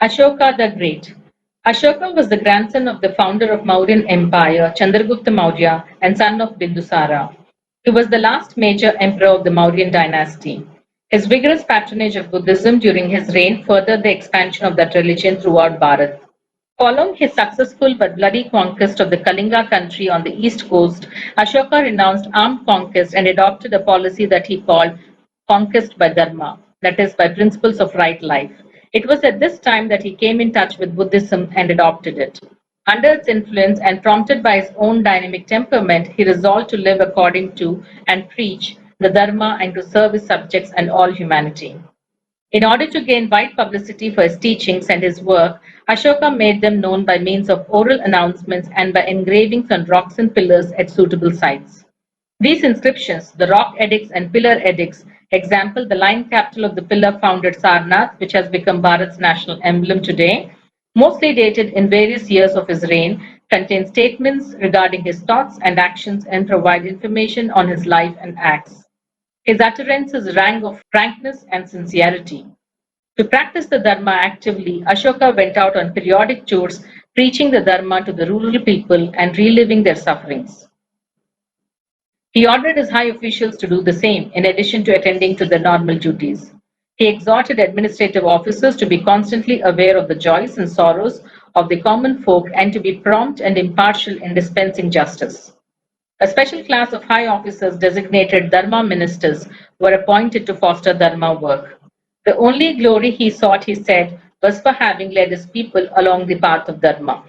Ashoka the Great. Ashoka was the grandson of the founder of Mauryan Empire, Chandragupta Maurya, and son of Bindusara. He was the last major emperor of the Mauryan dynasty. His vigorous patronage of Buddhism during his reign furthered the expansion of that religion throughout Bharat. Following his successful but bloody conquest of the Kalinga country on the east coast, Ashoka renounced armed conquest and adopted a policy that he called conquest by dharma, that is, by principles of right life. It was at this time that he came in touch with Buddhism and adopted it. Under its influence and prompted by his own dynamic temperament, he resolved to live according to and preach the dharma and to serve his subjects and all humanity. In order to gain wide publicity for his teachings and his work, Ashoka made them known by means of oral announcements and by engravings on rocks and pillars at suitable sites. These inscriptions, the rock edicts and pillar edicts, example the lion capital of the pillar found at Sarnath, which has become Bharat's national emblem today, mostly dated in various years of his reign, contain statements regarding his thoughts and actions and provide information on his life and acts. His utterances rang of frankness and sincerity. To practice the Dharma actively, Ashoka went out on periodic tours preaching the Dharma to the rural people and reliving their sufferings. He ordered his high officials to do the same, in addition to attending to their normal duties. He exhorted administrative officers to be constantly aware of the joys and sorrows of the common folk and to be prompt and impartial in dispensing justice. A special class of high officers designated Dharma ministers were appointed to foster Dharma work. The only glory he sought, he said, was for having led his people along the path of Dharma.